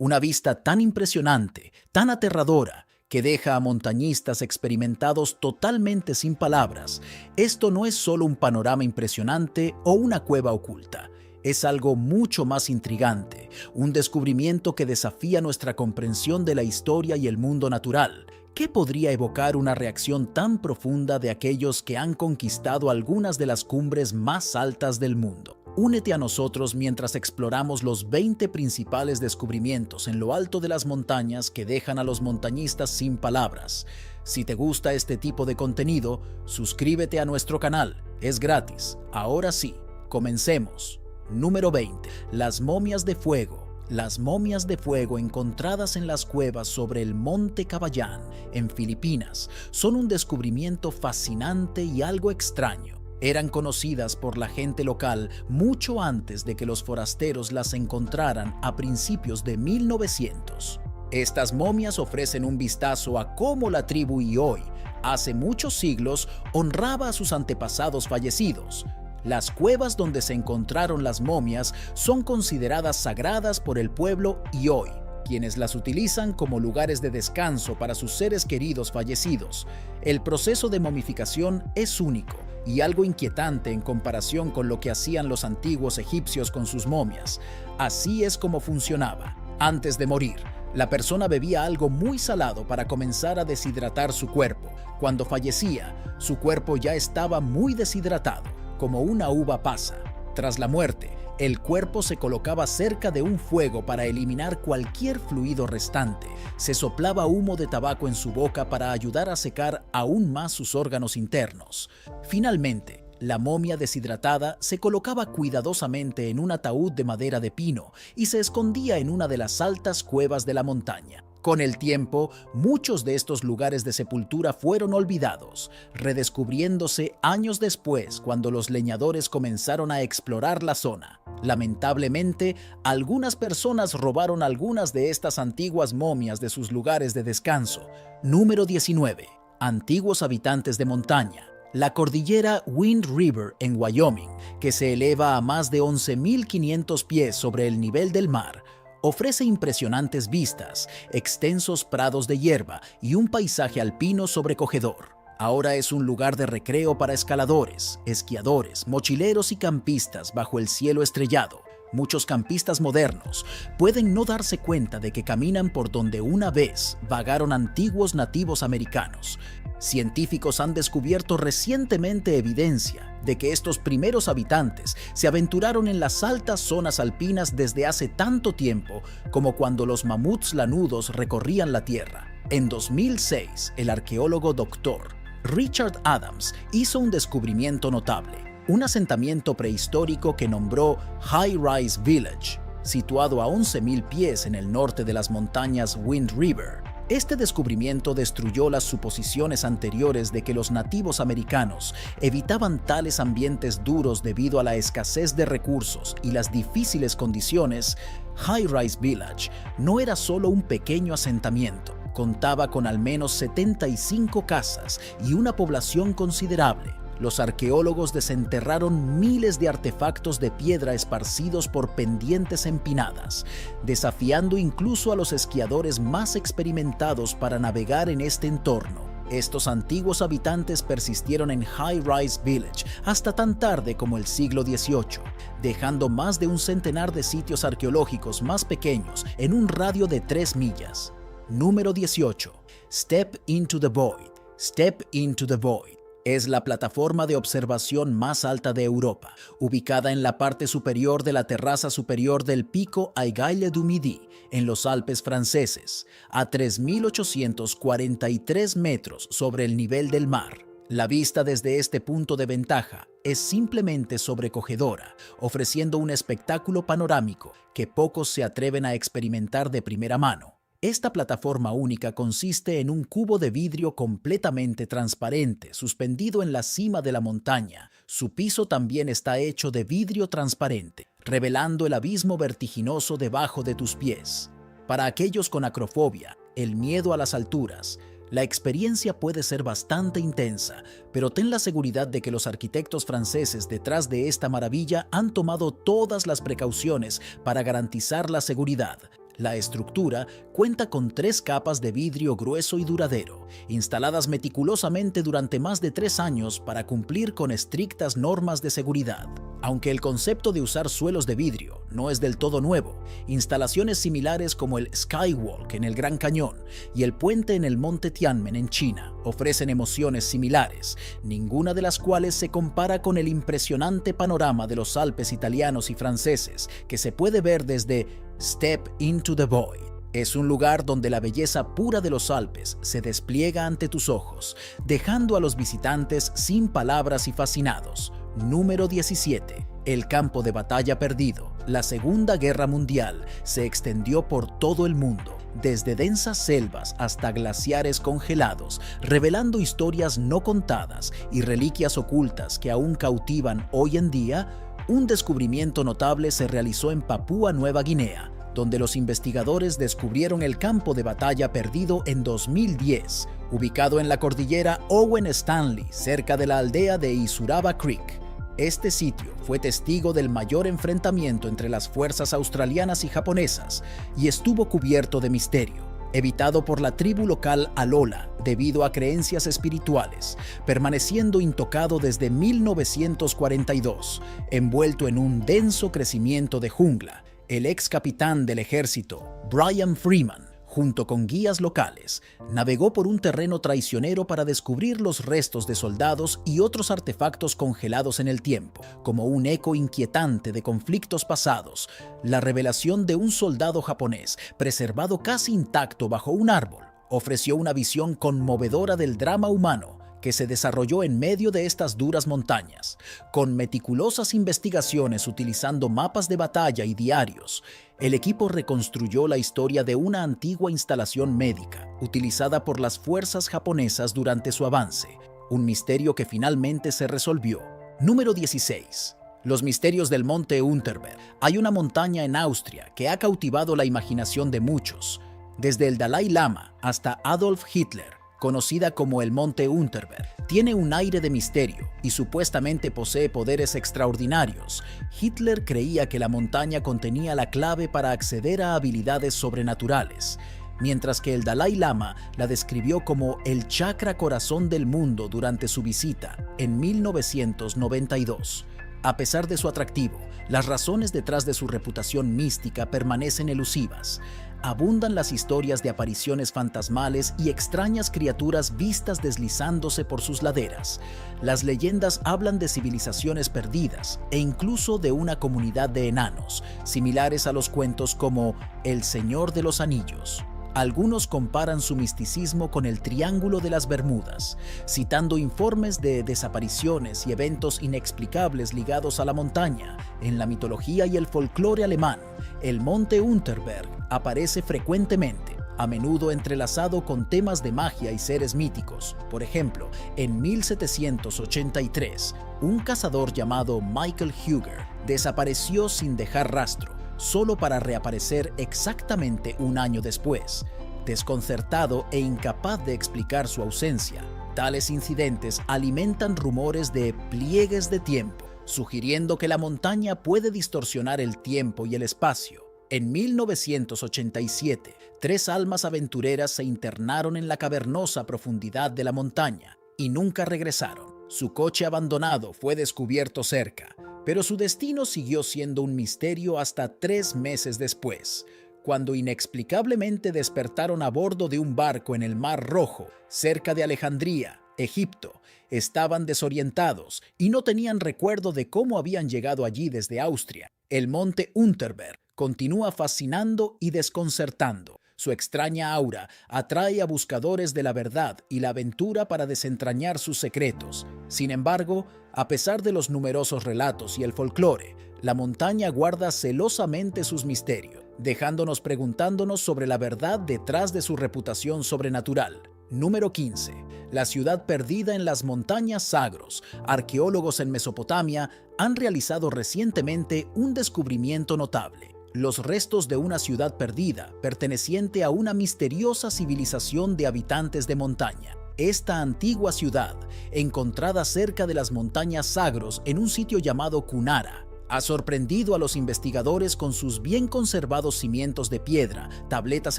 Una vista tan impresionante, tan aterradora, que deja a montañistas experimentados totalmente sin palabras. Esto no es solo un panorama impresionante o una cueva oculta. Es algo mucho más intrigante, un descubrimiento que desafía nuestra comprensión de la historia y el mundo natural. ¿Qué podría evocar una reacción tan profunda de aquellos que han conquistado algunas de las cumbres más altas del mundo? Únete a nosotros mientras exploramos los 20 principales descubrimientos en lo alto de las montañas que dejan a los montañistas sin palabras. Si te gusta este tipo de contenido, suscríbete a nuestro canal. Es gratis. Ahora sí, comencemos. Número 20. Las momias de fuego. Las momias de fuego encontradas en las cuevas sobre el Monte Cabayán, en Filipinas, son un descubrimiento fascinante y algo extraño. Eran conocidas por la gente local mucho antes de que los forasteros las encontraran a principios de 1900. Estas momias ofrecen un vistazo a cómo la tribu Ioi, hace muchos siglos, honraba a sus antepasados fallecidos. Las cuevas donde se encontraron las momias son consideradas sagradas por el pueblo Ioi, quienes las utilizan como lugares de descanso para sus seres queridos fallecidos. El proceso de momificación es único y algo inquietante en comparación con lo que hacían los antiguos egipcios con sus momias. Así es como funcionaba. Antes de morir, la persona bebía algo muy salado para comenzar a deshidratar su cuerpo. Cuando fallecía, su cuerpo ya estaba muy deshidratado, como una uva pasa. Tras la muerte, el cuerpo se colocaba cerca de un fuego para eliminar cualquier fluido restante. Se soplaba humo de tabaco en su boca para ayudar a secar aún más sus órganos internos. Finalmente, la momia deshidratada se colocaba cuidadosamente en un ataúd de madera de pino y se escondía en una de las altas cuevas de la montaña. Con el tiempo, muchos de estos lugares de sepultura fueron olvidados, redescubriéndose años después cuando los leñadores comenzaron a explorar la zona. Lamentablemente, algunas personas robaron algunas de estas antiguas momias de sus lugares de descanso. Número 19. Antiguos habitantes de montaña. La cordillera Wind River en Wyoming, que se eleva a más de 11.500 pies sobre el nivel del mar, ofrece impresionantes vistas, extensos prados de hierba y un paisaje alpino sobrecogedor. Ahora es un lugar de recreo para escaladores, esquiadores, mochileros y campistas bajo el cielo estrellado. Muchos campistas modernos pueden no darse cuenta de que caminan por donde una vez vagaron antiguos nativos americanos. Científicos han descubierto recientemente evidencia de que estos primeros habitantes se aventuraron en las altas zonas alpinas desde hace tanto tiempo como cuando los mamuts lanudos recorrían la Tierra. En 2006, el arqueólogo Dr. Richard Adams hizo un descubrimiento notable: un asentamiento prehistórico que nombró High Rise Village, situado a 11.000 pies en el norte de las montañas Wind River. Este descubrimiento destruyó las suposiciones anteriores de que los nativos americanos evitaban tales ambientes duros debido a la escasez de recursos y las difíciles condiciones. High Rise Village no era solo un pequeño asentamiento, contaba con al menos 75 casas y una población considerable. Los arqueólogos desenterraron miles de artefactos de piedra esparcidos por pendientes empinadas, desafiando incluso a los esquiadores más experimentados para navegar en este entorno. Estos antiguos habitantes persistieron en High Rise Village hasta tan tarde como el siglo XVIII, dejando más de un centenar de sitios arqueológicos más pequeños en un radio de 3 millas. Número 18. Step into the Void. Step into the Void es la plataforma de observación más alta de Europa, ubicada en la parte superior de la terraza superior del pico Aiguille du Midi, en los Alpes franceses, a 3.843 metros sobre el nivel del mar. La vista desde este punto de ventaja es simplemente sobrecogedora, ofreciendo un espectáculo panorámico que pocos se atreven a experimentar de primera mano. Esta plataforma única consiste en un cubo de vidrio completamente transparente suspendido en la cima de la montaña. Su piso también está hecho de vidrio transparente, revelando el abismo vertiginoso debajo de tus pies. Para aquellos con acrofobia, el miedo a las alturas, la experiencia puede ser bastante intensa, pero ten la seguridad de que los arquitectos franceses detrás de esta maravilla han tomado todas las precauciones para garantizar la seguridad. La estructura cuenta con 3 capas de vidrio grueso y duradero, instaladas meticulosamente durante más de 3 años para cumplir con estrictas normas de seguridad. Aunque el concepto de usar suelos de vidrio no es del todo nuevo, instalaciones similares como el Skywalk en el Gran Cañón y el puente en el Monte Tianmen en China ofrecen emociones similares, ninguna de las cuales se compara con el impresionante panorama de los Alpes italianos y franceses que se puede ver desde Step into the Void. Es un lugar donde la belleza pura de los Alpes se despliega ante tus ojos, dejando a los visitantes sin palabras y fascinados. Número 17. El campo de batalla perdido. La Segunda Guerra Mundial se extendió por todo el mundo, desde densas selvas hasta glaciares congelados, revelando historias no contadas y reliquias ocultas que aún cautivan hoy en día. Un descubrimiento notable se realizó en Papúa Nueva Guinea, donde los investigadores descubrieron el campo de batalla perdido en 2010, ubicado en la cordillera Owen Stanley, cerca de la aldea de Isuraba Creek. Este sitio fue testigo del mayor enfrentamiento entre las fuerzas australianas y japonesas y estuvo cubierto de misterio, evitado por la tribu local Alola debido a creencias espirituales, permaneciendo intocado desde 1942, envuelto en un denso crecimiento de jungla. El ex capitán del ejército, Brian Freeman, junto con guías locales, navegó por un terreno traicionero para descubrir los restos de soldados y otros artefactos congelados en el tiempo, como un eco inquietante de conflictos pasados. La revelación de un soldado japonés, preservado casi intacto bajo un árbol, ofreció una visión conmovedora del drama humano que se desarrolló en medio de estas duras montañas. Con meticulosas investigaciones utilizando mapas de batalla y diarios, el equipo reconstruyó la historia de una antigua instalación médica utilizada por las fuerzas japonesas durante su avance, un misterio que finalmente se resolvió. Número 16. Los misterios del Monte Unterberg. Hay una montaña en Austria que ha cautivado la imaginación de muchos, desde el Dalai Lama hasta Adolf Hitler. Conocida como el Monte Unterberg, tiene un aire de misterio y supuestamente posee poderes extraordinarios. Hitler creía que la montaña contenía la clave para acceder a habilidades sobrenaturales, mientras que el Dalai Lama la describió como el chakra corazón del mundo durante su visita en 1992. A pesar de su atractivo, las razones detrás de su reputación mística permanecen elusivas. Abundan las historias de apariciones fantasmales y extrañas criaturas vistas deslizándose por sus laderas. Las leyendas hablan de civilizaciones perdidas e incluso de una comunidad de enanos, similares a los cuentos como El Señor de los Anillos. Algunos comparan su misticismo con el Triángulo de las Bermudas, citando informes de desapariciones y eventos inexplicables ligados a la montaña. En la mitología y el folclore alemán, el Monte Unterberg aparece frecuentemente, a menudo entrelazado con temas de magia y seres míticos. Por ejemplo, en 1783, un cazador llamado Michael Huger desapareció sin dejar rastro, solo para reaparecer exactamente un año después. Desconcertado e incapaz de explicar su ausencia, tales incidentes alimentan rumores de pliegues de tiempo, sugiriendo que la montaña puede distorsionar el tiempo y el espacio. En 1987, 3 almas aventureras se internaron en la cavernosa profundidad de la montaña y nunca regresaron. Su coche abandonado fue descubierto cerca, pero su destino siguió siendo un misterio hasta 3 meses después, cuando inexplicablemente despertaron a bordo de un barco en el Mar Rojo, cerca de Alejandría, Egipto. Estaban desorientados y no tenían recuerdo de cómo habían llegado allí desde Austria. El Monte Unterberg continúa fascinando y desconcertando. Su extraña aura atrae a buscadores de la verdad y la aventura para desentrañar sus secretos. Sin embargo, a pesar de los numerosos relatos y el folclore, la montaña guarda celosamente sus misterios, dejándonos preguntándonos sobre la verdad detrás de su reputación sobrenatural. Número 15. La ciudad perdida en las montañas Zagros. Arqueólogos en Mesopotamia han realizado recientemente un descubrimiento notable: los restos de una ciudad perdida perteneciente a una misteriosa civilización de habitantes de montaña. Esta antigua ciudad, encontrada cerca de las montañas Zagros en un sitio llamado Cunara, Ha sorprendido a los investigadores con sus bien conservados cimientos de piedra, tabletas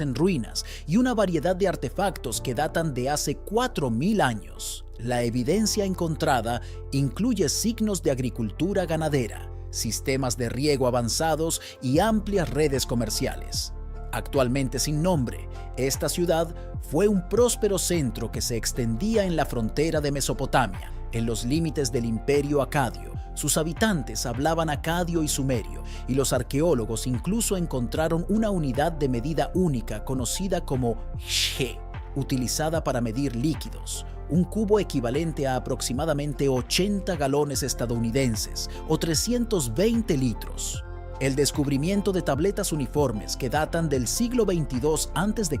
en ruinas y una variedad de artefactos que datan de hace 4000 años. La evidencia encontrada incluye signos de agricultura ganadera, sistemas de riego avanzados y amplias redes comerciales. Actualmente sin nombre, esta ciudad fue un próspero centro que se extendía en la frontera de Mesopotamia, en los límites del Imperio Acadio. Sus habitantes hablaban acadio y sumerio, y los arqueólogos incluso encontraron una unidad de medida única conocida como she, utilizada para medir líquidos, un cubo equivalente a aproximadamente 80 galones estadounidenses o 320 litros. El descubrimiento de tabletas uniformes que datan del siglo XXII a.C.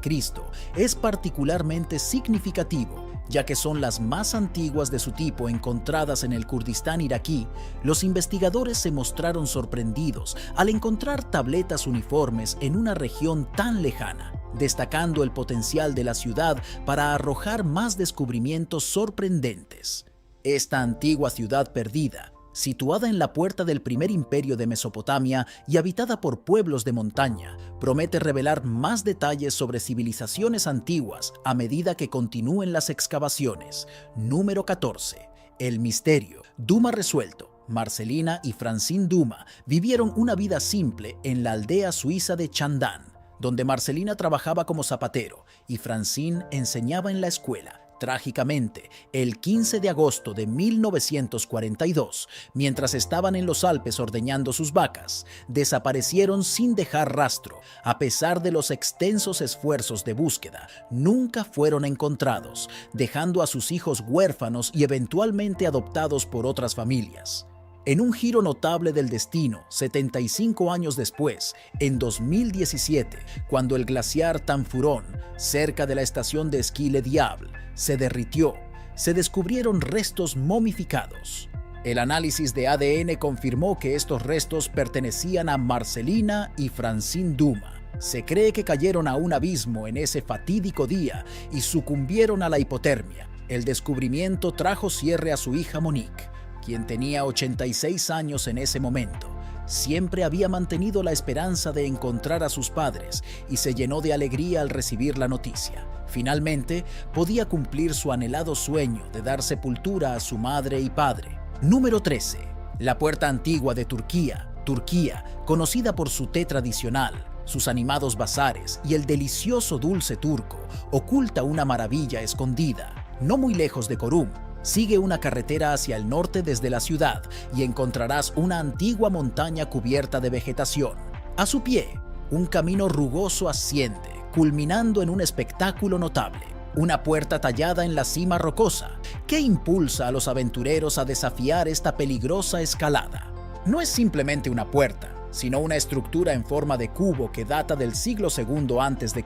es particularmente significativo, ya que son las más antiguas de su tipo encontradas en el Kurdistán iraquí. Los investigadores se mostraron sorprendidos al encontrar tabletas uniformes en una región tan lejana, destacando el potencial de la ciudad para arrojar más descubrimientos sorprendentes. Esta antigua ciudad perdida, situada en la puerta del primer imperio de Mesopotamia y habitada por pueblos de montaña, promete revelar más detalles sobre civilizaciones antiguas a medida que continúen las excavaciones. Número 14. El misterio. Duma resuelto. Marcelina y Francine Duma vivieron una vida simple en la aldea suiza de Chandan, donde Marcelina trabajaba como zapatero y Francine enseñaba en la escuela. Trágicamente, el 15 de agosto de 1942, mientras estaban en los Alpes ordeñando sus vacas, desaparecieron sin dejar rastro. A pesar de los extensos esfuerzos de búsqueda, nunca fueron encontrados, dejando a sus hijos huérfanos y eventualmente adoptados por otras familias. En un giro notable del destino, 75 años después, en 2017, cuando el glaciar Tanfurón, cerca de la estación de esquí Le Diable, se derritió, se descubrieron restos momificados. El análisis de ADN confirmó que estos restos pertenecían a Marcelina y Francine Duma. Se cree que cayeron a un abismo en ese fatídico día y sucumbieron a la hipotermia. El descubrimiento trajo cierre a su hija Monique, quien tenía 86 años en ese momento. Siempre había mantenido la esperanza de encontrar a sus padres y se llenó de alegría al recibir la noticia. Finalmente, podía cumplir su anhelado sueño de dar sepultura a su madre y padre. Número 13. La puerta antigua de Turquía. Turquía, conocida por su té tradicional, sus animados bazares y el delicioso dulce turco, oculta una maravilla escondida. No muy lejos de Çorum, sigue una carretera hacia el norte desde la ciudad y encontrarás una antigua montaña cubierta de vegetación. A su pie, un camino rugoso asciende, culminando en un espectáculo notable. Una puerta tallada en la cima rocosa, que impulsa a los aventureros a desafiar esta peligrosa escalada. No es simplemente una puerta, sino una estructura en forma de cubo que data del siglo II a.C.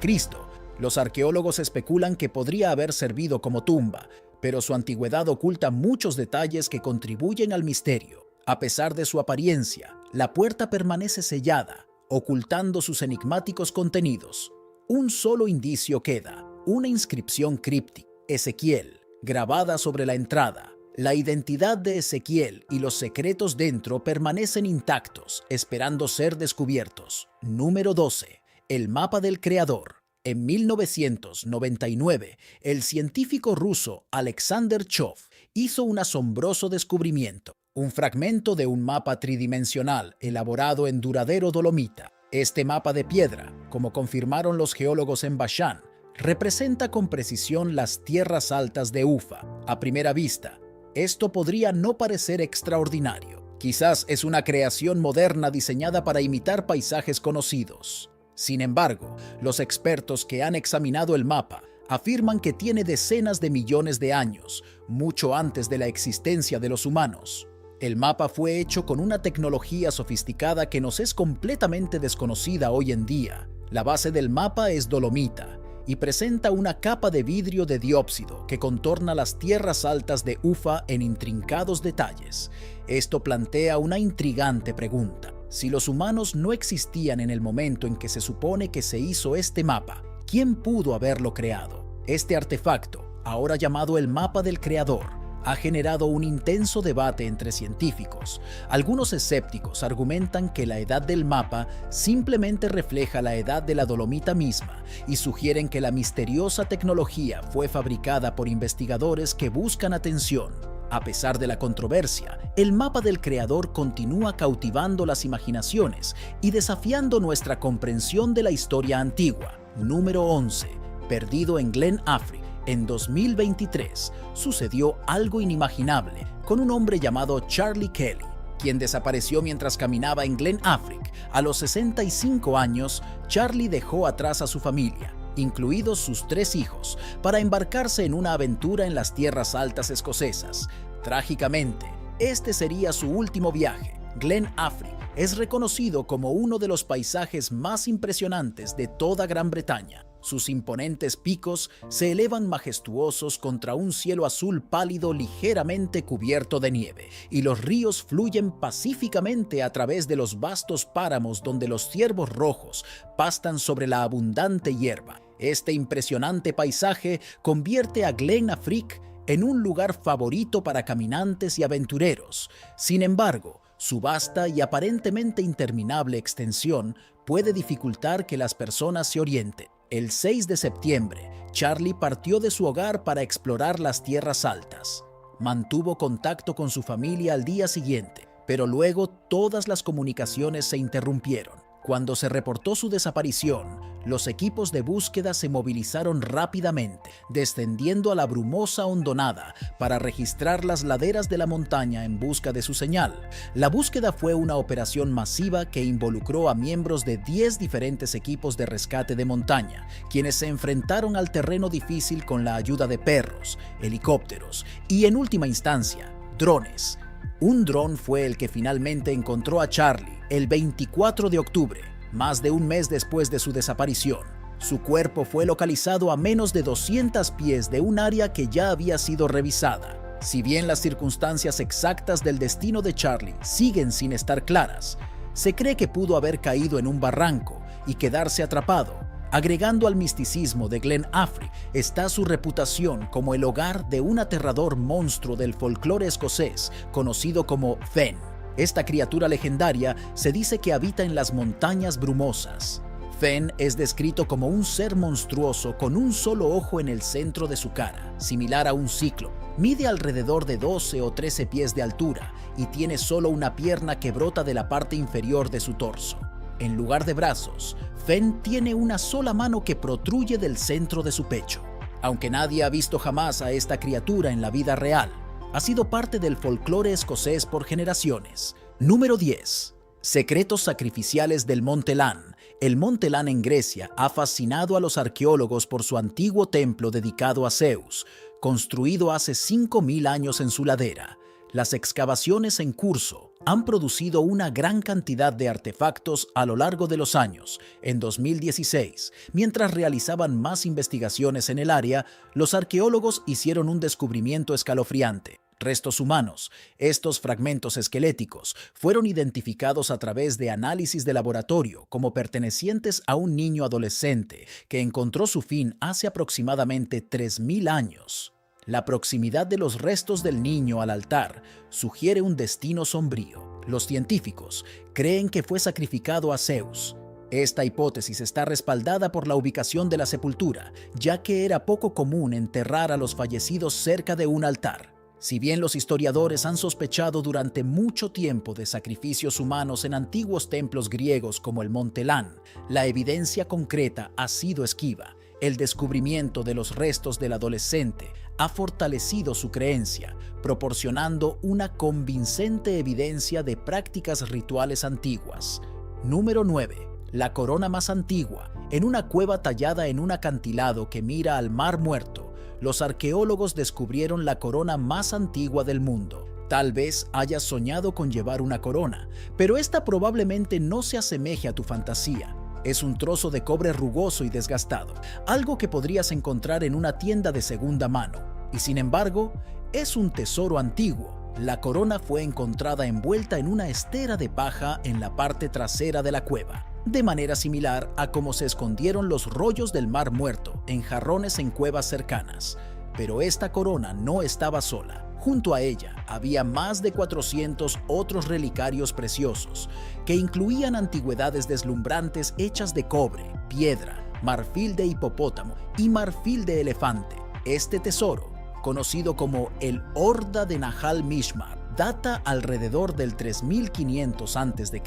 Los arqueólogos especulan que podría haber servido como tumba, pero su antigüedad oculta muchos detalles que contribuyen al misterio. A pesar de su apariencia, la puerta permanece sellada, ocultando sus enigmáticos contenidos. Un solo indicio queda, una inscripción críptica, Ezequiel, grabada sobre la entrada. La identidad de Ezequiel y los secretos dentro permanecen intactos, esperando ser descubiertos. Número 12. El mapa del creador. En 1999, el científico ruso Alexander Chov hizo un asombroso descubrimiento, un fragmento de un mapa tridimensional elaborado en duradero dolomita. Este mapa de piedra, como confirmaron los geólogos en Bashan, representa con precisión las tierras altas de Ufa. A primera vista, esto podría no parecer extraordinario. Quizás es una creación moderna diseñada para imitar paisajes conocidos. Sin embargo, los expertos que han examinado el mapa afirman que tiene decenas de millones de años, mucho antes de la existencia de los humanos. El mapa fue hecho con una tecnología sofisticada que nos es completamente desconocida hoy en día. La base del mapa es dolomita y presenta una capa de vidrio de diópsido que contorna las tierras altas de Ufa en intrincados detalles. Esto plantea una intrigante pregunta. Si los humanos no existían en el momento en que se supone que se hizo este mapa, ¿quién pudo haberlo creado? Este artefacto, ahora llamado el mapa del creador, ha generado un intenso debate entre científicos. Algunos escépticos argumentan que la edad del mapa simplemente refleja la edad de la dolomita misma y sugieren que la misteriosa tecnología fue fabricada por investigadores que buscan atención. A pesar de la controversia, el mapa del creador continúa cautivando las imaginaciones y desafiando nuestra comprensión de la historia antigua. Número 11. Perdido en Glen Affric. En 2023, sucedió algo inimaginable con un hombre llamado Charlie Kelly, quien desapareció mientras caminaba en Glen Affric. A los 65 años, Charlie dejó atrás a su familia, incluidos sus 3 hijos, para embarcarse en una aventura en las tierras altas escocesas. Trágicamente, este sería su último viaje. Glen Affric es reconocido como uno de los paisajes más impresionantes de toda Gran Bretaña. Sus imponentes picos se elevan majestuosos contra un cielo azul pálido ligeramente cubierto de nieve, y los ríos fluyen pacíficamente a través de los vastos páramos donde los ciervos rojos pastan sobre la abundante hierba. Este impresionante paisaje convierte a Glen Affric en un lugar favorito para caminantes y aventureros. Sin embargo, su vasta y aparentemente interminable extensión puede dificultar que las personas se orienten. El 6 de septiembre, Charlie partió de su hogar para explorar las tierras altas. Mantuvo contacto con su familia al día siguiente, pero luego todas las comunicaciones se interrumpieron. Cuando se reportó su desaparición, los equipos de búsqueda se movilizaron rápidamente, descendiendo a la brumosa hondonada para registrar las laderas de la montaña en busca de su señal. La búsqueda fue una operación masiva que involucró a miembros de 10 diferentes equipos de rescate de montaña, quienes se enfrentaron al terreno difícil con la ayuda de perros, helicópteros y, en última instancia, drones. Un dron fue el que finalmente encontró a Charlie el 24 de octubre, más de un mes después de su desaparición. Su cuerpo fue localizado a menos de 200 pies de un área que ya había sido revisada. Si bien las circunstancias exactas del destino de Charlie siguen sin estar claras, se cree que pudo haber caído en un barranco y quedarse atrapado. Agregando al misticismo de Glen Affric está su reputación como el hogar de un aterrador monstruo del folclore escocés conocido como Fen. Esta criatura legendaria se dice que habita en las montañas brumosas. Fen es descrito como un ser monstruoso con un solo ojo en el centro de su cara, similar a un cíclope. Mide alrededor de 12 o 13 pies de altura y tiene solo una pierna que brota de la parte inferior de su torso. En lugar de brazos, Fen tiene una sola mano que protruye del centro de su pecho. Aunque nadie ha visto jamás a esta criatura en la vida real, ha sido parte del folclore escocés por generaciones. Número 10. Secretos sacrificiales del Monte Lan. El Monte Lan en Grecia ha fascinado a los arqueólogos por su antiguo templo dedicado a Zeus, construido hace 5000 años en su ladera. Las excavaciones en curso han producido una gran cantidad de artefactos a lo largo de los años. En 2016, mientras realizaban más investigaciones en el área, los arqueólogos hicieron un descubrimiento escalofriante. Restos humanos. Estos fragmentos esqueléticos fueron identificados a través de análisis de laboratorio como pertenecientes a un niño adolescente que encontró su fin hace aproximadamente 3000 años. La proximidad de los restos del niño al altar sugiere un destino sombrío. Los científicos creen que fue sacrificado a Zeus. Esta hipótesis está respaldada por la ubicación de la sepultura, ya que era poco común enterrar a los fallecidos cerca de un altar. Si bien los historiadores han sospechado durante mucho tiempo de sacrificios humanos en antiguos templos griegos como el Monte Lan, la evidencia concreta ha sido esquiva. El descubrimiento de los restos del adolescente ha fortalecido su creencia, proporcionando una convincente evidencia de prácticas rituales antiguas. Número 9. La corona más antigua. En una cueva tallada en un acantilado que mira al Mar Muerto, los arqueólogos descubrieron la corona más antigua del mundo. Tal vez hayas soñado con llevar una corona, pero esta probablemente no se asemeje a tu fantasía. Es un trozo de cobre rugoso y desgastado, algo que podrías encontrar en una tienda de segunda mano. Y sin embargo, es un tesoro antiguo. La corona fue encontrada envuelta en una estera de paja en la parte trasera de la cueva, de manera similar a cómo se escondieron los rollos del Mar Muerto en jarrones en cuevas cercanas. Pero esta corona no estaba sola. Junto a ella había más de 400 otros relicarios preciosos, que incluían antigüedades deslumbrantes hechas de cobre, piedra, marfil de hipopótamo y marfil de elefante. Este tesoro, conocido como el Horda de Nahal Mishmar, data alrededor del 3500 a.C.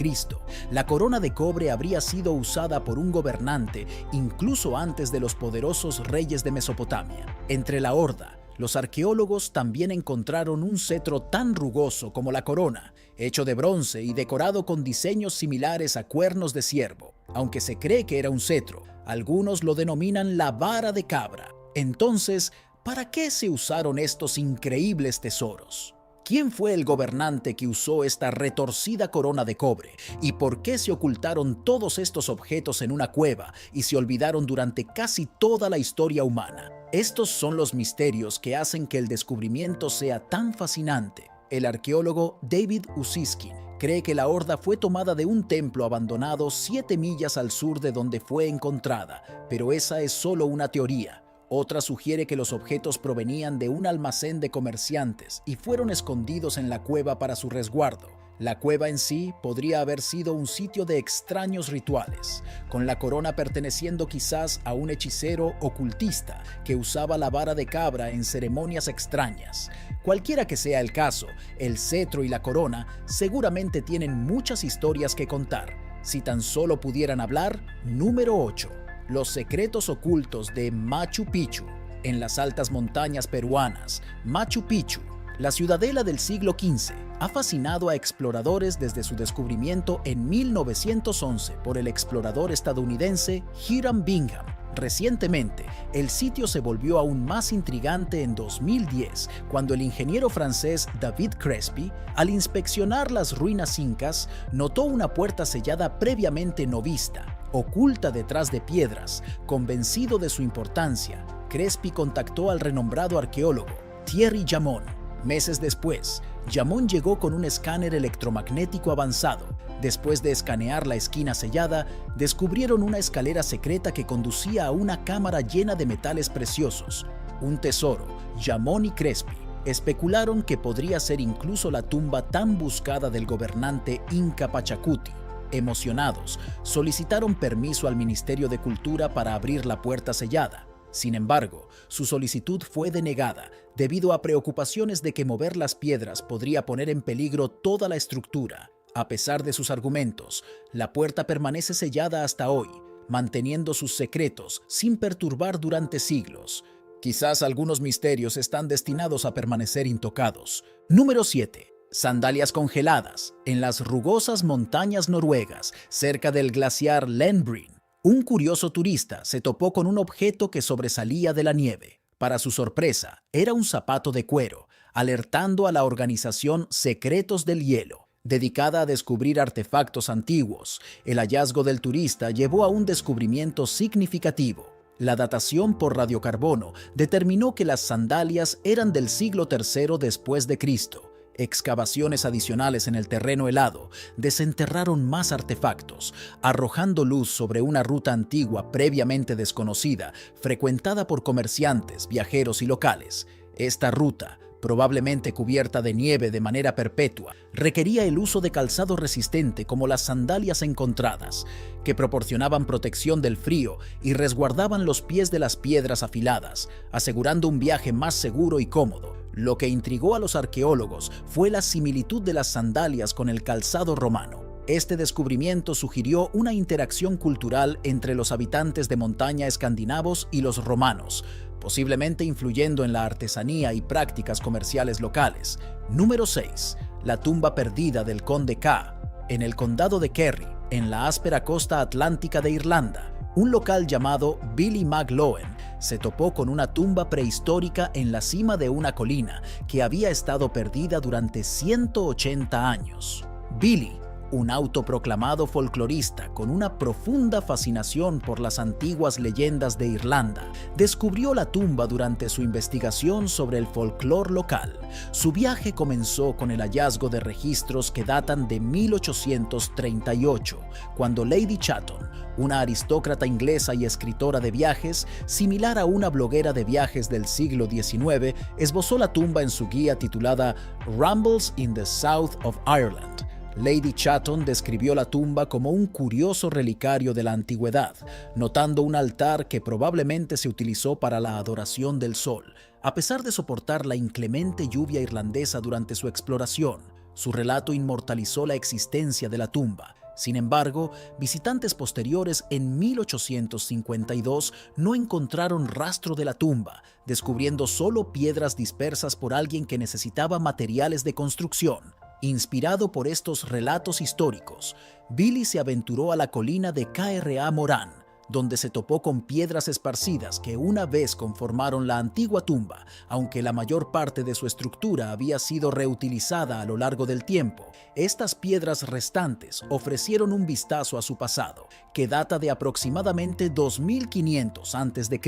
La corona de cobre habría sido usada por un gobernante incluso antes de los poderosos reyes de Mesopotamia. Entre la horda, los arqueólogos también encontraron un cetro tan rugoso como la corona, hecho de bronce y decorado con diseños similares a cuernos de ciervo. Aunque se cree que era un cetro, algunos lo denominan la vara de cabra. Entonces, ¿para qué se usaron estos increíbles tesoros? ¿Quién fue el gobernante que usó esta retorcida corona de cobre? ¿Y por qué se ocultaron todos estos objetos en una cueva y se olvidaron durante casi toda la historia humana? Estos son los misterios que hacen que el descubrimiento sea tan fascinante. El arqueólogo David Ussiskin cree que la horda fue tomada de un templo abandonado 7 millas al sur de donde fue encontrada, pero esa es solo una teoría. Otra sugiere que los objetos provenían de un almacén de comerciantes y fueron escondidos en la cueva para su resguardo. La cueva en sí podría haber sido un sitio de extraños rituales, con la corona perteneciendo quizás a un hechicero ocultista que usaba la vara de cabra en ceremonias extrañas. Cualquiera que sea el caso, el cetro y la corona seguramente tienen muchas historias que contar. Si tan solo pudieran hablar. Número 8. Los secretos ocultos de Machu Picchu. En las altas montañas peruanas, Machu Picchu, la ciudadela del siglo XV, ha fascinado a exploradores desde su descubrimiento en 1911 por el explorador estadounidense Hiram Bingham. Recientemente, el sitio se volvió aún más intrigante en 2010, cuando el ingeniero francés David Crespi, al inspeccionar las ruinas incas, notó una puerta sellada previamente no vista, oculta detrás de piedras. Convencido de su importancia, Crespi contactó al renombrado arqueólogo Thierry Jamon. Meses después, Jamon llegó con un escáner electromagnético avanzado. Después de escanear la esquina sellada, descubrieron una escalera secreta que conducía a una cámara llena de metales preciosos. Un tesoro. Jamon y Crespi especularon que podría ser incluso la tumba tan buscada del gobernante Inca Pachacuti. Emocionados, solicitaron permiso al Ministerio de Cultura para abrir la puerta sellada. Sin embargo, su solicitud fue denegada debido a preocupaciones de que mover las piedras podría poner en peligro toda la estructura. A pesar de sus argumentos, la puerta permanece sellada hasta hoy, manteniendo sus secretos sin perturbar durante siglos. Quizás algunos misterios están destinados a permanecer intocados. Número 7. Sandalias congeladas. En las rugosas montañas noruegas, cerca del glaciar Lenbrin, un curioso turista se topó con un objeto que sobresalía de la nieve. Para su sorpresa, era un zapato de cuero, alertando a la organización Secretos del Hielo, dedicada a descubrir artefactos antiguos. El hallazgo del turista llevó a un descubrimiento significativo. La datación por radiocarbono determinó que las sandalias eran del siglo III después de Cristo. Excavaciones adicionales en el terreno helado desenterraron más artefactos, arrojando luz sobre una ruta antigua previamente desconocida, frecuentada por comerciantes, viajeros y locales. Esta ruta, probablemente cubierta de nieve de manera perpetua, requería el uso de calzado resistente como las sandalias encontradas, que proporcionaban protección del frío y resguardaban los pies de las piedras afiladas, asegurando un viaje más seguro y cómodo. Lo que intrigó a los arqueólogos fue la similitud de las sandalias con el calzado romano. Este descubrimiento sugirió una interacción cultural entre los habitantes de montaña escandinavos y los romanos, posiblemente influyendo en la artesanía y prácticas comerciales locales. Número 6. La tumba perdida del conde K. En el condado de Kerry, en la áspera costa atlántica de Irlanda, un local llamado Billy McLowen se topó con una tumba prehistórica en la cima de una colina que había estado perdida durante 180 años. Billy, un autoproclamado folclorista con una profunda fascinación por las antiguas leyendas de Irlanda, descubrió la tumba durante su investigación sobre el folclore local. Su viaje comenzó con el hallazgo de registros que datan de 1838, cuando Lady Chatton, una aristócrata inglesa y escritora de viajes, similar a una bloguera de viajes del siglo XIX, esbozó la tumba en su guía titulada Rambles in the South of Ireland. Lady Chatton describió la tumba como un curioso relicario de la antigüedad, notando un altar que probablemente se utilizó para la adoración del sol. A pesar de soportar la inclemente lluvia irlandesa durante su exploración, su relato inmortalizó la existencia de la tumba. Sin embargo, visitantes posteriores en 1852 no encontraron rastro de la tumba, descubriendo solo piedras dispersas por alguien que necesitaba materiales de construcción. Inspirado por estos relatos históricos, Billy se aventuró a la colina de K.R.A. Moran, donde se topó con piedras esparcidas que una vez conformaron la antigua tumba, aunque la mayor parte de su estructura había sido reutilizada a lo largo del tiempo. Estas piedras restantes ofrecieron un vistazo a su pasado, que data de aproximadamente 2500 a.C.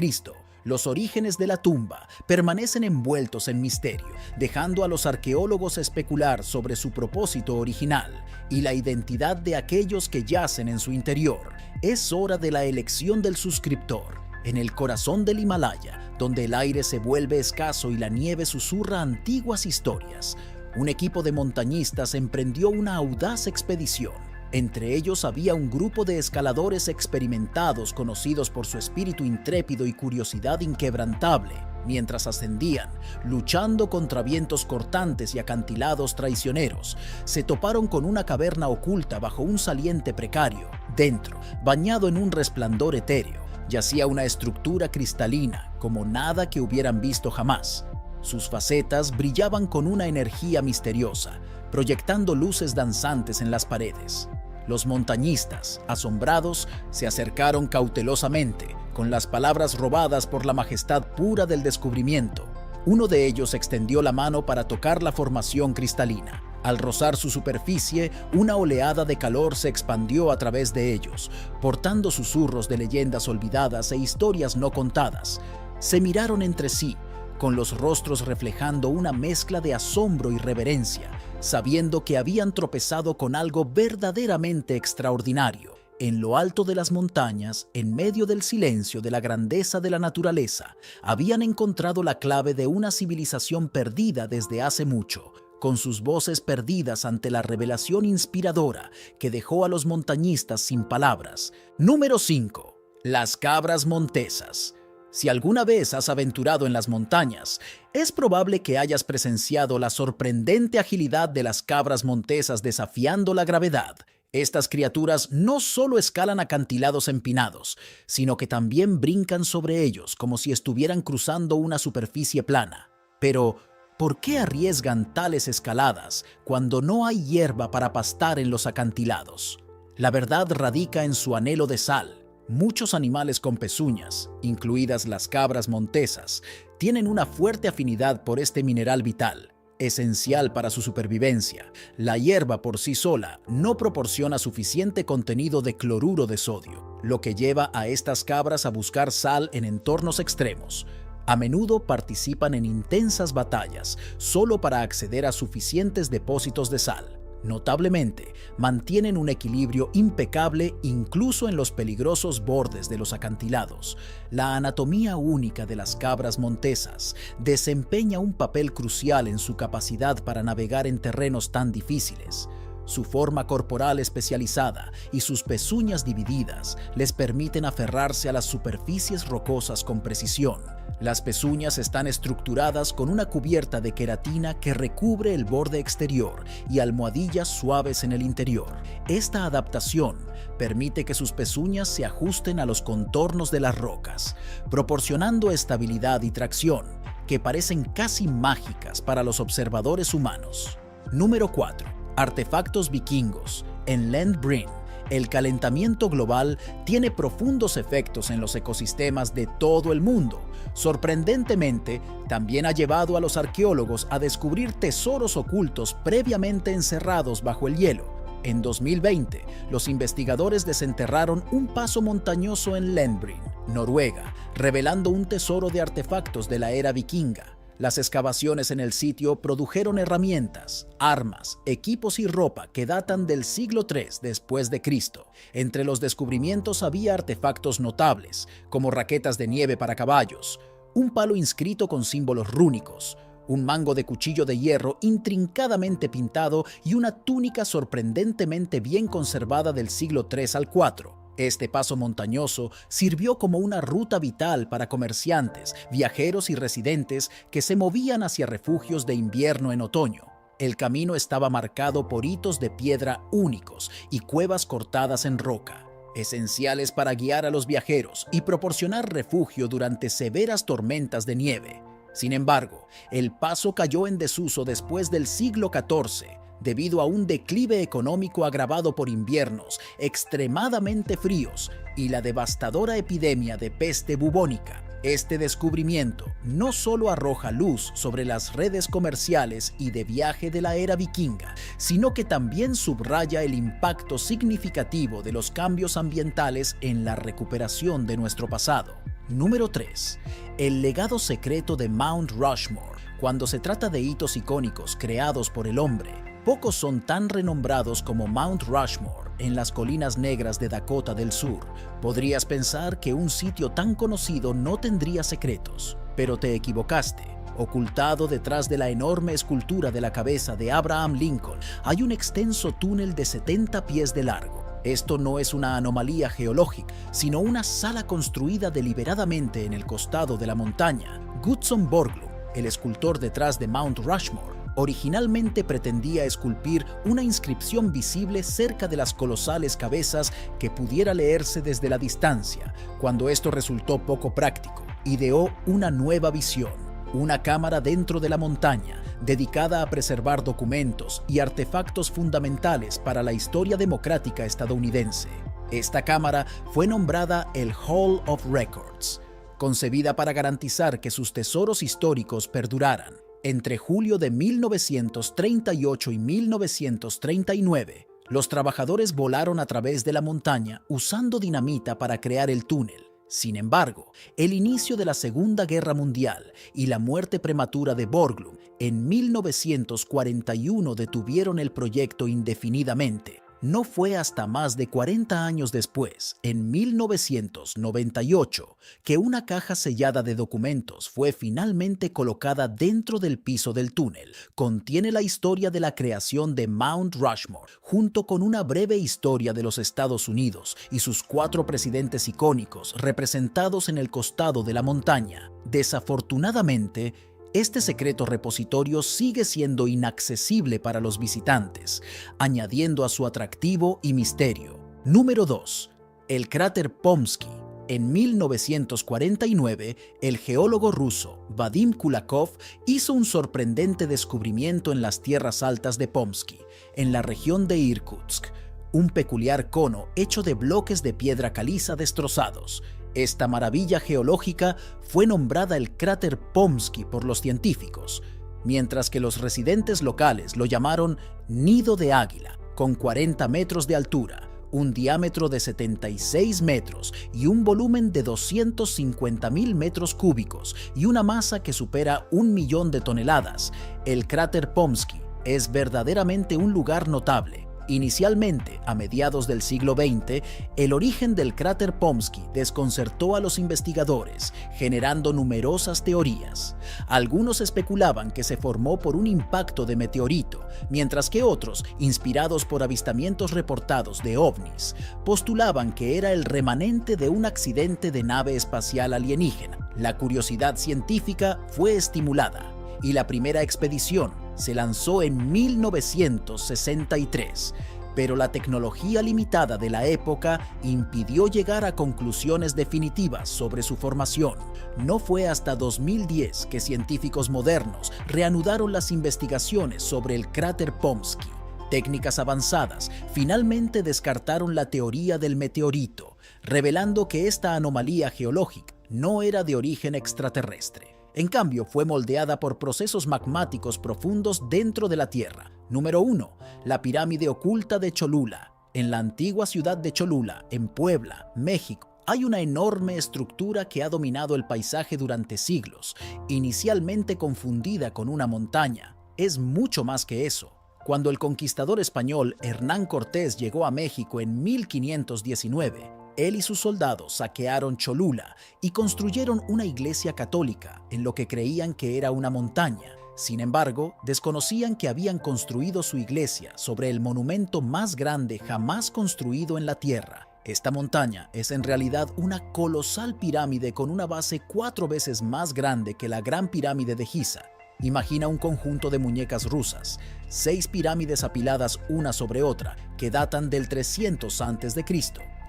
Los orígenes de la tumba permanecen envueltos en misterio, dejando a los arqueólogos especular sobre su propósito original y la identidad de aquellos que yacen en su interior. Es hora de la elección del suscriptor. En el corazón del Himalaya, donde el aire se vuelve escaso y la nieve susurra antiguas historias, un equipo de montañistas emprendió una audaz expedición. Entre ellos había un grupo de escaladores experimentados conocidos por su espíritu intrépido y curiosidad inquebrantable, mientras ascendían, luchando contra vientos cortantes y acantilados traicioneros. Se toparon con una caverna oculta bajo un saliente precario. Dentro, bañado en un resplandor etéreo, yacía una estructura cristalina como nada que hubieran visto jamás. Sus facetas brillaban con una energía misteriosa, proyectando luces danzantes en las paredes. Los montañistas, asombrados, se acercaron cautelosamente, con las palabras robadas por la majestad pura del descubrimiento. Uno de ellos extendió la mano para tocar la formación cristalina. Al rozar su superficie, una oleada de calor se expandió a través de ellos, portando susurros de leyendas olvidadas e historias no contadas. Se miraron entre sí, con los rostros reflejando una mezcla de asombro y reverencia, sabiendo que habían tropezado con algo verdaderamente extraordinario. En lo alto de las montañas, en medio del silencio de la grandeza de la naturaleza, habían encontrado la clave de una civilización perdida desde hace mucho, con sus voces perdidas ante la revelación inspiradora que dejó a los montañistas sin palabras. Número 5. Las cabras montesas. Si alguna vez has aventurado en las montañas, es probable que hayas presenciado la sorprendente agilidad de las cabras montesas desafiando la gravedad. Estas criaturas no solo escalan acantilados empinados, sino que también brincan sobre ellos como si estuvieran cruzando una superficie plana. Pero, ¿por qué arriesgan tales escaladas cuando no hay hierba para pastar en los acantilados? La verdad radica en su anhelo de sal. Muchos animales con pezuñas, incluidas las cabras montesas, tienen una fuerte afinidad por este mineral vital, esencial para su supervivencia. La hierba por sí sola no proporciona suficiente contenido de cloruro de sodio, lo que lleva a estas cabras a buscar sal en entornos extremos. A menudo participan en intensas batallas solo para acceder a suficientes depósitos de sal. Notablemente, mantienen un equilibrio impecable incluso en los peligrosos bordes de los acantilados. La anatomía única de las cabras montesas desempeña un papel crucial en su capacidad para navegar en terrenos tan difíciles. Su forma corporal especializada y sus pezuñas divididas les permiten aferrarse a las superficies rocosas con precisión. Las pezuñas están estructuradas con una cubierta de queratina que recubre el borde exterior y almohadillas suaves en el interior. Esta adaptación permite que sus pezuñas se ajusten a los contornos de las rocas, proporcionando estabilidad y tracción que parecen casi mágicas para los observadores humanos. Número 4. Artefactos vikingos. En Llên Brin, el calentamiento global tiene profundos efectos en los ecosistemas de todo el mundo. Sorprendentemente, también ha llevado a los arqueólogos a descubrir tesoros ocultos previamente encerrados bajo el hielo. En 2020, los investigadores desenterraron un paso montañoso en Lendbrin, Noruega, revelando un tesoro de artefactos de la era vikinga. Las excavaciones en el sitio produjeron herramientas, armas, equipos y ropa que datan del siglo III después de Cristo. Entre los descubrimientos había artefactos notables, como raquetas de nieve para caballos, un palo inscrito con símbolos rúnicos, un mango de cuchillo de hierro intrincadamente pintado y una túnica sorprendentemente bien conservada del siglo III al IV. Este paso montañoso sirvió como una ruta vital para comerciantes, viajeros y residentes que se movían hacia refugios de invierno en otoño. El camino estaba marcado por hitos de piedra únicos y cuevas cortadas en roca, esenciales para guiar a los viajeros y proporcionar refugio durante severas tormentas de nieve. Sin embargo, el paso cayó en desuso después del siglo XIV, debido a un declive económico agravado por inviernos extremadamente fríos y la devastadora epidemia de peste bubónica. Este descubrimiento no solo arroja luz sobre las redes comerciales y de viaje de la era vikinga, sino que también subraya el impacto significativo de los cambios ambientales en la recuperación de nuestro pasado. Número 3. El legado secreto de Mount Rushmore. Cuando se trata de hitos icónicos creados por el hombre, pocos son tan renombrados como Mount Rushmore en las colinas negras de Dakota del Sur. Podrías pensar que un sitio tan conocido no tendría secretos, pero te equivocaste. Ocultado detrás de la enorme escultura de la cabeza de Abraham Lincoln, hay un extenso túnel de 70 pies de largo. Esto no es una anomalía geológica, sino una sala construida deliberadamente en el costado de la montaña. Gutzon Borglum, el escultor detrás de Mount Rushmore, originalmente pretendía esculpir una inscripción visible cerca de las colosales cabezas que pudiera leerse desde la distancia. Cuando esto resultó poco práctico, ideó una nueva visión: una cámara dentro de la montaña, dedicada a preservar documentos y artefactos fundamentales para la historia democrática estadounidense. Esta cámara fue nombrada el Hall of Records, concebida para garantizar que sus tesoros históricos perduraran. Entre julio de 1938 y 1939, los trabajadores volaron a través de la montaña usando dinamita para crear el túnel. Sin embargo, el inicio de la Segunda Guerra Mundial y la muerte prematura de Borglum en 1941 detuvieron el proyecto indefinidamente. No fue hasta más de 40 años después, en 1998, que una caja sellada de documentos fue finalmente colocada dentro del piso del túnel. Contiene la historia de la creación de Mount Rushmore, junto con una breve historia de los Estados Unidos y sus 4 presidentes icónicos representados en el costado de la montaña. Desafortunadamente, este secreto repositorio sigue siendo inaccesible para los visitantes, añadiendo a su atractivo y misterio. Número 2. El cráter Pomsky. En 1949, el geólogo ruso Vadim Kulakov hizo un sorprendente descubrimiento en las tierras altas de Pomsky, en la región de Irkutsk, un peculiar cono hecho de bloques de piedra caliza destrozados. Esta maravilla geológica fue nombrada el cráter Pomsky por los científicos, mientras que los residentes locales lo llamaron Nido de Águila, con 40 metros de altura, un diámetro de 76 metros y un volumen de 250.000 metros cúbicos y una masa que supera 1 millón de toneladas. El cráter Pomsky es verdaderamente un lugar notable. Inicialmente, a mediados del siglo XX, el origen del cráter Pomsky desconcertó a los investigadores, generando numerosas teorías. Algunos especulaban que se formó por un impacto de meteorito, mientras que otros, inspirados por avistamientos reportados de ovnis, postulaban que era el remanente de un accidente de nave espacial alienígena. La curiosidad científica fue estimulada, y la primera expedición se lanzó en 1963, pero la tecnología limitada de la época impidió llegar a conclusiones definitivas sobre su formación. No fue hasta 2010 que científicos modernos reanudaron las investigaciones sobre el cráter Pomsky. Técnicas avanzadas finalmente descartaron la teoría del meteorito, revelando que esta anomalía geológica no era de origen extraterrestre. En cambio, fue moldeada por procesos magmáticos profundos dentro de la Tierra. Número 1. La pirámide oculta de Cholula. En la antigua ciudad de Cholula, en Puebla, México, hay una enorme estructura que ha dominado el paisaje durante siglos. Inicialmente confundida con una montaña, es mucho más que eso. Cuando el conquistador español Hernán Cortés llegó a México en 1519, él y sus soldados saquearon Cholula y construyeron una iglesia católica en lo que creían que era una montaña. Sin embargo, desconocían que habían construido su iglesia sobre el monumento más grande jamás construido en la tierra. Esta montaña es en realidad una colosal pirámide con una base 4 veces más grande que la Gran Pirámide de Giza. Imagina un conjunto de muñecas rusas, 6 pirámides apiladas una sobre otra, que datan del 300 a.C.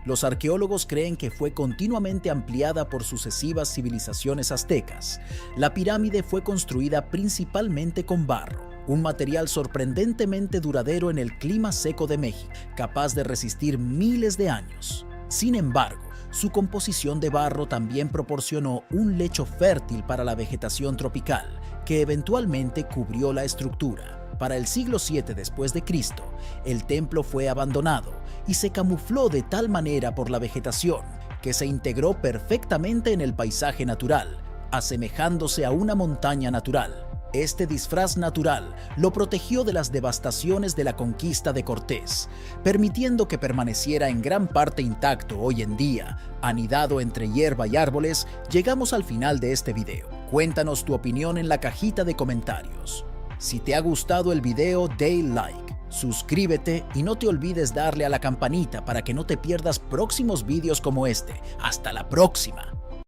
Los arqueólogos creen que fue continuamente ampliada por sucesivas civilizaciones aztecas. La pirámide fue construida principalmente con barro, un material sorprendentemente duradero en el clima seco de México, capaz de resistir miles de años. Sin embargo, su composición de barro también proporcionó un lecho fértil para la vegetación tropical, que eventualmente cubrió la estructura. Para el siglo VII después de Cristo, el templo fue abandonado y se camufló de tal manera por la vegetación que se integró perfectamente en el paisaje natural, asemejándose a una montaña natural. Este disfraz natural lo protegió de las devastaciones de la conquista de Cortés, permitiendo que permaneciera en gran parte intacto hoy en día. Anidado entre hierba y árboles, llegamos al final de este video. Cuéntanos tu opinión en la cajita de comentarios. Si te ha gustado el video, dale like, suscríbete y no te olvides darle a la campanita para que no te pierdas próximos videos como este. ¡Hasta la próxima!